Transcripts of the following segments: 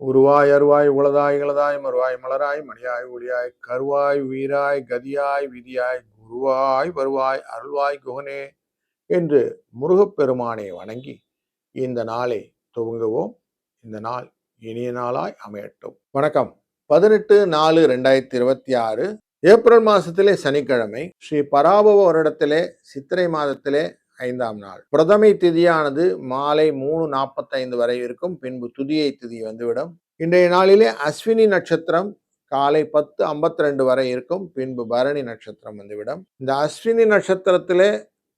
உருவாய் அருவாய் உளதாய் இளதாய் மறுவாய் மலராய் மணியாய் ஒளியாய் கருவாய் வீராய் கதியாய் விதியாய் குருவாய் வருவாய் அருள்வாய் குகனே என்று முருகப்பெருமானை வணங்கி இந்த நாளை துவங்குவோம். இந்த நாள் இனிய நாளாய் அமையட்டும். வணக்கம். 18/4/2026 ஏப்ரல் மாசத்திலே சனிக்கிழமை, ஸ்ரீ பராபவ வருடத்திலே சித்திரை மாதத்திலே 5ஆம் நாள். பிரதமை திதியானது மாலை 3:45 வரை இருக்கும். பின்பு துதியை திதி வந்துவிடும். இன்றைய நாளிலே அஸ்வினி நட்சத்திரம் காலை 10:52 வரை இருக்கும். பின்பு பரணி நட்சத்திரம் வந்துவிடும். இந்த அஸ்வினி நட்சத்திரத்திலே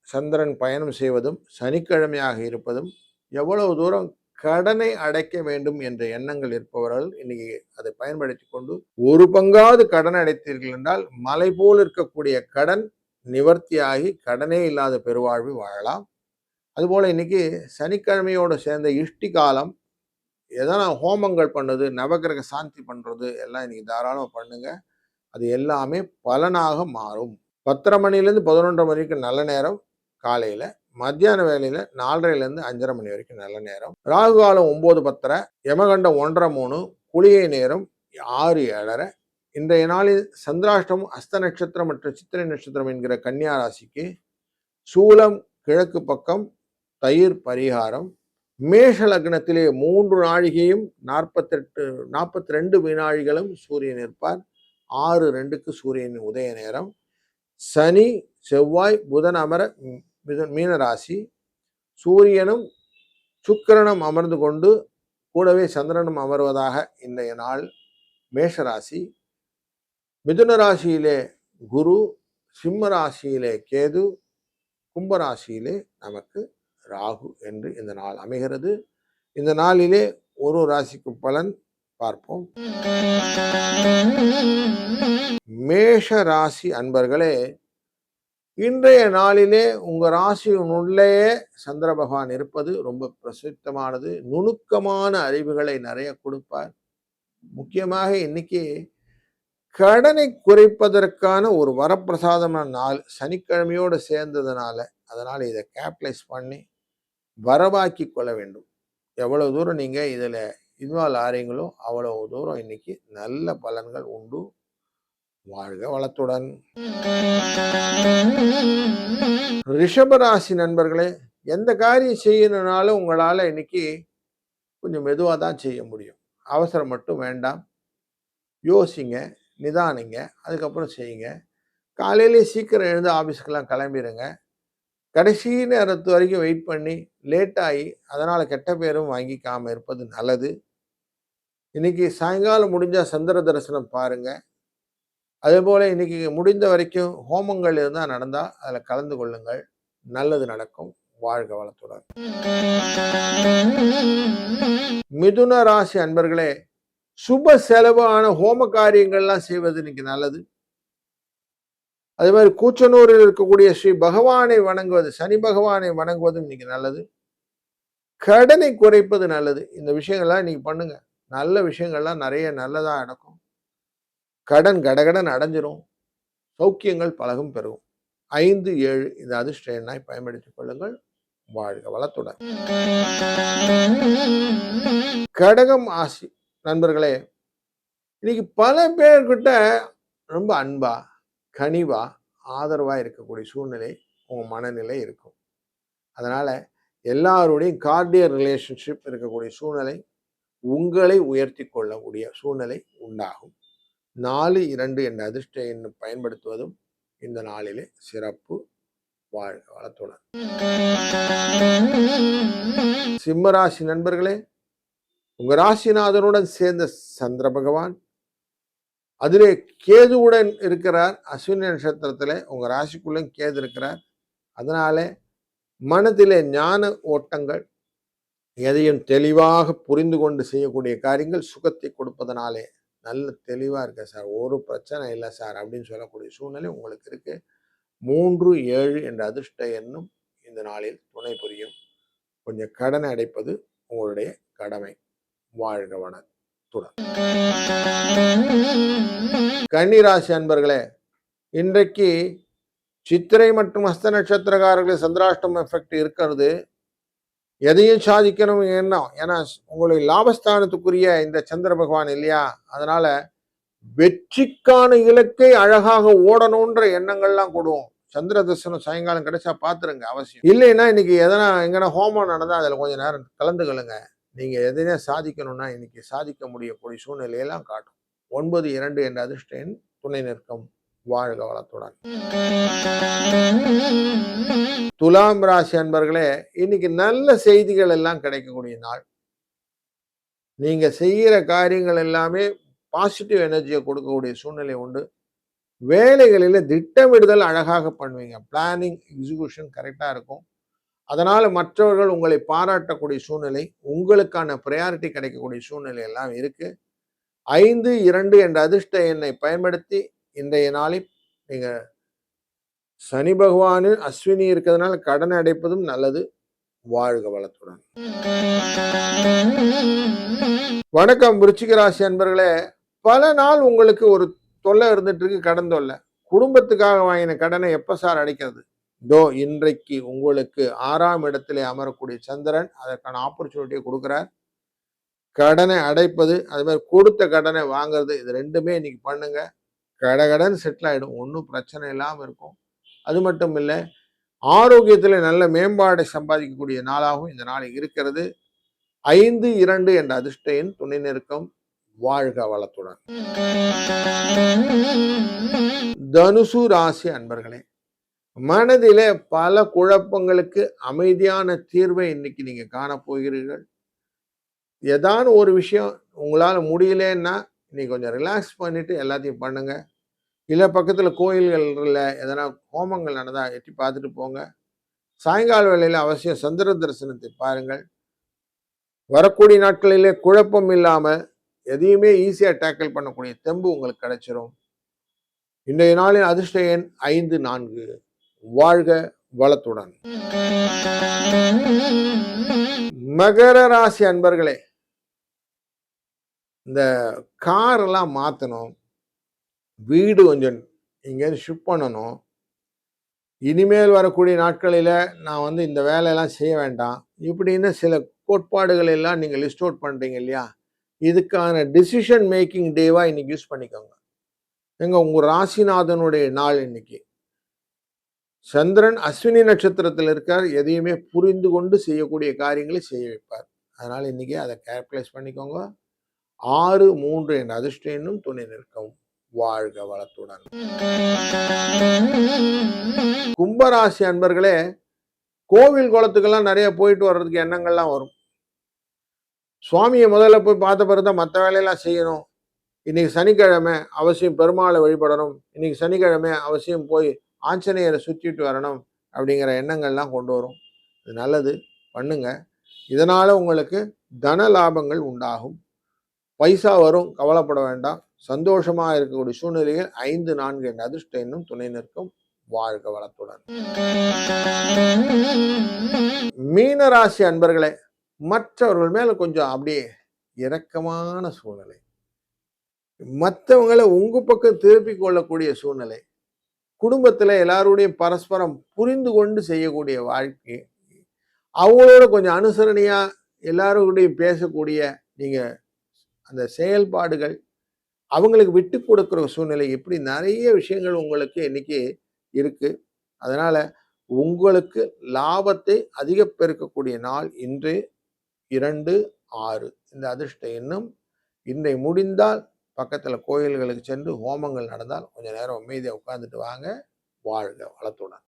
சந்திரன் பயணம் செய்வதும் சனிக்கிழமையாக இருப்பதும் எவ்வளவு தூரம் கடனை அடைக்க வேண்டும் என்ற எண்ணங்கள் இருப்பவர்கள் இன்னைக்கு அதை பயன்படுத்தி கொண்டு ஒரு பங்காவது கடன் அடைத்தீர்கள் என்றால் மலை போல் இருக்கக்கூடிய கடன் நிவர்த்தியாகி கடனே இல்லாத பெருவாழ்வு வாழலாம். அதுபோல இன்னைக்கு சனிக்கிழமையோடு சேர்ந்த இஷ்டி காலம், எதனா ஹோமங்கள் பண்ணுது, நவகிரக சாந்தி பண்றது எல்லாம் இன்னைக்கு தாராளமாக பண்ணுங்க. அது எல்லாமே பலனாக மாறும். 10:30 மணிலேருந்து 11:30 மணிக்கு நல்ல நேரம் காலையில, மத்தியான வேலையில 4:30லேருந்து 5:30 மணி வரைக்கும் நல்ல நேரம். ராகு காலம் 9:10, யமகண்டம் 1:30, குளிகை நேரம் 6:07. இன்றைய நாளில் சந்திராஷ்டமம் அஸ்த நட்சத்திரம் மற்றும் சித்திரை நட்சத்திரம் என்கிற கன்னியா ராசிக்கு சூலம் கிழக்கு பக்கம், தயிர் பரிகாரம். மேஷ லக்னத்திலே 3 நாழிகையும் 42 வினாழிகளும் சூரியன் இருப்பார். 6:02க்கு சூரியனின் உதய நேரம். சனி செவ்வாய் புதன் அமர மீன ராசி, சூரியனும் சுக்கிரனும் அமர்ந்து கொண்டு கூடவே சந்திரனும் அமர்வதாக இன்றைய நாள் மேஷ ராசி. மிதுன ராசியிலே குரு, சிம்ம ராசியிலே கேது, கும்பராசியிலே நமக்கு ராகு என்று இந்த நாள் அமைகிறது. இந்த நாளிலே ஒரு ராசிக்கு பலன் பார்ப்போம். மேஷ ராசி அன்பர்களே, இன்றைய நாளிலே உங்க ராசியினுள்ளே சந்திர பகவான் இருப்பது ரொம்ப பிரசித்தமானது. நுணுக்கமான அறிவுகளை நிறைய கொடுப்பார். முக்கியமாக இன்னைக்கு கடனை குறைப்பதற்கான ஒரு வரப்பிரசாதமான நாள் சனிக்கிழமையோடு சேர்ந்ததுனால, அதனால இதை கேபிட்டலைஸ் பண்ணி வரவாக்கி கொள்ள வேண்டும். எவ்வளவு தூரம் நீங்க இதுல இன்வால்வ் ஆறீங்களோ அவ்வளவு தூரம் இன்னைக்கு நல்ல பலன்கள் உண்டு. வாழ்க வளத்துடன். ரிஷபராசி நண்பர்களே, எந்த காரியம் செய்யணும்னாலும் உங்களால இன்னைக்கு கொஞ்சம் மெதுவாக தான் செய்ய முடியும். அவசரம் மட்டும் வேண்டாம். யோசிங்க, நிதானிங்க, அதுக்கப்புறம் செய்யுங்க. காலையிலே சீக்கிரம் எழுந்து ஆஃபீஸ்க்கெல்லாம் கிளம்பிடுங்க. கடைசி நேரத்து வரைக்கும் வெயிட் பண்ணி லேட்டாகி அதனால் கெட்ட பேரும் வாங்கிக்காமல் இருப்பது நல்லது. இன்னைக்கு சாயங்காலம் முடிஞ்சால் சந்திர தரிசனம் பாருங்க. அதே போல் இன்னைக்கு முடிந்த வரைக்கும் ஹோமங்கள் இருந்தால் நடந்தால் அதில் கலந்து கொள்ளுங்கள். நல்லது நடக்கும். வாழ்க வளத்துடன். மிதுன ராசி அன்பர்களே, சுப செலவான ஹோம காரியங்கள்லாம் செய்வது இன்னைக்கு நல்லது. அதே மாதிரி கூச்சனூரில் இருக்கக்கூடிய ஸ்ரீ பகவானை வணங்குவது, சனி பகவானை வணங்குவதும் இன்னைக்கு நல்லது. கடனை குறைப்பது நல்லது. இந்த விஷயங்கள்லாம் இன்னைக்கு பண்ணுங்க. நல்ல விஷயங்கள்லாம் நிறைய நல்லதா நடக்கும். கடன் கடகடன் அடைஞ்சிரும். சௌக்கியங்கள் பலகும் பெருகும். 5-7 இந்த அதிர்ஷ்ட எண்ணாய் பயன்படுத்திக் கொள்ளுங்கள். வாழ்க வளத்துடன். கடகம் ஆசி நண்பர்களே, இன்னைக்கு பல பேர்கிட்ட ரொம்ப அன்பா, கனிவா, ஆதரவா இருக்கக்கூடிய சூழ்நிலை உங்க மனநிலை இருக்கும். அதனால எல்லாருடையும் கார்டியல் ரிலேஷன்ஷிப் இருக்கக்கூடிய சூழ்நிலை, உங்களை உயர்த்தி கொள்ளக்கூடிய சூழ்நிலை உண்டாகும். 4-2 என்ற அதிர்ஷ்ட எண்ணை பயன்படுத்துவதும் இந்த நாளிலே சிறப்பு. வாழ்க வளத்துடன். சிம்மராசி நண்பர்களே, உங்க ராசிநாதனுடன் சேர்ந்த சந்திர பகவான் அதிலே கேதுவுடன் இருக்கிறார். அஸ்வினி நட்சத்திரத்திலே உங்க ராசிக்குள்ள கேது இருக்கிறார். அதனால மனதிலே ஞான ஓட்டங்கள், எதையும் தெளிவாக புரிந்து கொண்டு செய்யக்கூடிய காரியங்கள் சுகத்தை கொடுப்பதனாலே நல்ல தெளிவா இருக்க சார், ஒரு பிரச்சனை இல்லை சார் அப்படின்னு சொல்லக்கூடிய சூழ்நிலை உங்களுக்கு இருக்கு. 3-7 என்ற அதிர்ஷ்ட எண்ணும் இந்த நாளில் துணை புரியும். கொஞ்சம் கடனை அடைப்பது உங்களுடைய கடமை. வாழ்க வளத்துடன். கன்னிராசி அன்பர்களே, இன்றைக்கு சித்திரை மற்றும் ஹஸ்த நட்சத்திரக்காரர்கள் சந்திராஷ்டம எஃபெக்ட் இருக்கிறது. எதையும் சாதிக்கணும் எண்ணம். ஏன்னா உங்களுடைய லாபஸ்தானத்துக்குரிய இந்த சந்திர பகவான் இல்லையா? அதனால வெற்றிக்கான இலக்கை அழகாக ஓடணுன்ற எண்ணங்கள்லாம் கூடும். சந்திர தரிசனம் சாயங்காலம் கிடைச்சா பார்த்துருங்க அவசியம். இல்லைன்னா இன்னைக்கு எதனா எங்கன்னா ஹோமம் நடந்தா அதில் கொஞ்ச நேரம் கலந்துக்கலுங்க. நீங்க எதனா சாதிக்கணும்னா இன்னைக்கு சாதிக்க முடியக்கூடிய சூழ்நிலையெல்லாம் காட்டும். 9, 2 என்ற அதிர்ஷ்ட எண் துணை நிற்கும். வாழ்க வளத்துடன். துலாம் ராசி அன்பர்களே, இன்னைக்கு நல்ல செய்திகள் எல்லாம் கிடைக்கக்கூடிய நாள். நீங்க செய்யற காரியங்கள் எல்லாமே பாசிட்டிவ் எனர்ஜியை கொடுக்கக்கூடிய சூழ்நிலை உண்டு. வேலைகளில திட்டமிடுதல் அழகாக பண்ணுவீங்க. பிளானிங், எக்ஸிகியூஷன் கரெக்டா இருக்கும். அதனால மற்றவர்கள் உங்களை பாராட்டக்கூடிய சூழ்நிலை, உங்களுக்கான பிரையாரிட்டி கிடைக்கக்கூடிய சூழ்நிலை எல்லாம் இருக்கு. 5, 2 என்ற அதிர்ஷ்ட எண்ணை பயன்படுத்தி இன்றைய நாளில் நீங்க சனி பகவானு அஸ்வினி இருக்கிறதுனால கடனை அடைப்பதும் நல்லது. வாழ்க வளத்துடன். வணக்கம் விருச்சிக ராசி அன்பர்களே. பல நாள் உங்களுக்கு ஒரு தொல்லை இருந்துட்டு இருக்கு, கடன் தொல்லை. குடும்பத்துக்காக வாங்கின கடனை எப்ப சார் அடைக்கிறது? இன்றைக்கு உங்களுக்கு 6ஆம் இடத்திலே அமரக்கூடிய சந்திரன் அதற்கான ஆப்பர்ச்சுனிட்டியை கொடுக்கிறார். கடனை அடைப்பது, அது மாதிரி கொடுத்த கடனை வாங்குறது, இது 2மே இன்னைக்கு பண்ணுங்க. கடகடன் செட்டில் ஆயிடும். ஒன்றும் பிரச்சனை இல்லாம இருக்கும். அது மட்டும் இல்லை, ஆரோக்கியத்தில் நல்ல மேம்பாடை சம்பாதிக்கக்கூடிய நாளாகவும் இந்த நாள் இருக்கிறது. 5, 2 என்ற அதிர்ஷ்ட எண் துணை நிற்கும். வாழ்க வளத்துடன். தனுசு ராசி அன்பர்களே, மனதிலே பல குழப்பங்களுக்கு அமைதியான தீர்வை இன்னைக்கு நீங்க காணப்போகிறீர்கள். ஏதான ஒரு விஷயம் உங்களால முடியலன்னா இன்னைக்கு கொஞ்சம் ரிலாக்ஸ் பண்ணிட்டு எல்லாத்தையும் பண்ணுங்க. இல்லை பக்கத்தில் கோயில்களில் எதனா ஹோமங்கள் நடந்தால் எட்டி பார்த்துட்டு போங்க. சாயங்கால வேளையில் அவசியம் சந்திர தரிசனத்தை பாருங்கள். வரக்கூடிய நாட்களிலே குழப்பம் இல்லாமல் எதையுமே ஈஸியாக டேக்கிள் பண்ணக்கூடிய தெம்பு உங்களுக்கு கிடைச்சிரும். இன்றைய நாளின் அதிர்ஷ்ட எண் 5, 4. வாழ்க வளத்துடன். மகர ராசி அன்பர்களே, இந்த கார் எல்லாம் மாற்றணும், வீடு கொஞ்சம் இங்கேருந்து ஷிஃப்ட் பண்ணணும். இனிமேல் வரக்கூடிய நாட்களில் நான் இந்த வேலையெல்லாம் செய்ய வேண்டாம் இப்படின்னு சில கோட்பாடுகள் எல்லாம் நீங்கள் லிஸ்ட் அவுட் பண்ணுறீங்க இல்லையா? இதுக்கான டிசிஷன் மேக்கிங் டேவாக இன்னைக்கு யூஸ் பண்ணிக்கோங்க. உங்கள் ராசிநாதனுடைய நாள் இன்னைக்கு. சந்திரன் அஸ்வினி நட்சத்திரத்தில் இருக்கார். எதையுமே புரிந்து கொண்டு செய்யக்கூடிய காரியங்களை செய்ய வைப்பார். அதனால இன்னைக்கு அதை கேல்குலேட் பண்ணிக்கோங்க. 6, 3 என்ற அதிர்ஷ்ட எண்ணும் துணை நிற்கும். வாழ்க வளத்துடன். கும்பராசி அன்பர்களே, கோவில் குளத்துக்கெல்லாம் நிறைய போயிட்டு வர்றதுக்கு எண்ணங்கள்லாம் வரும். சுவாமியை முதல்ல போய் பார்த்த பிறகுதான் மற்ற வேலையெல்லாம் செய்யணும். இன்னைக்கு சனிக்கிழமை அவசியம் பெருமாளை வழிபடணும், இன்னைக்கு சனிக்கிழமை அவசியம் போய் ஆஞ்சநேயரை சுற்றிட்டு வரணும் அப்படிங்கிற எண்ணங்கள்லாம் கொண்டு வரும். இது நல்லது, பண்ணுங்க. இதனால உங்களுக்கு தன லாபங்கள் உண்டாகும். பைசா வரும், கவலைப்பட வேண்டாம். சந்தோஷமா இருக்கக்கூடிய சூழ்நிலையில் 5, 4 என்ற அதிர்ஷ்ட எண்ணும் துணை நிற்கும். வாழ்க வளத்துடன். மீனராசி அன்பர்களே, மற்றவர்கள் மேல கொஞ்சம் அப்படியே இரக்கமான சூழ்நிலை, மற்றவங்களை உங்க பக்கம் திருப்பிக் கொள்ளக்கூடிய சூழ்நிலை, குடும்பத்துல எல்லாருடையும் பரஸ்பரம் புரிந்து கொண்டு செய்யக்கூடிய வாழ்க்கை, அவங்களோட கொஞ்சம் அனுசரணையா எல்லாரோடையும் பேசக்கூடிய நீங்க அந்த செயல்பாடுகள், அவங்களுக்கு விட்டு கொடுக்குற சூழ்நிலை, இப்படி நிறைய விஷயங்கள் உங்களுக்கு இன்னைக்கு இருக்கு. அதனால உங்களுக்கு லாபத்தை அதிக பெருக்கக்கூடிய நாள் இன்று. 2, 6 இந்த அதிர்ஷ்ட எண்ணும். இன்றை முடிந்தால் பக்கத்துல கோயில்களுக்கு சென்று ஹோமங்கள் நடந்தால் கொஞ்ச நேரம் அமைதியாக உட்கார்ந்துட்டு வாங்க. வாழ்க வளத்துடன்.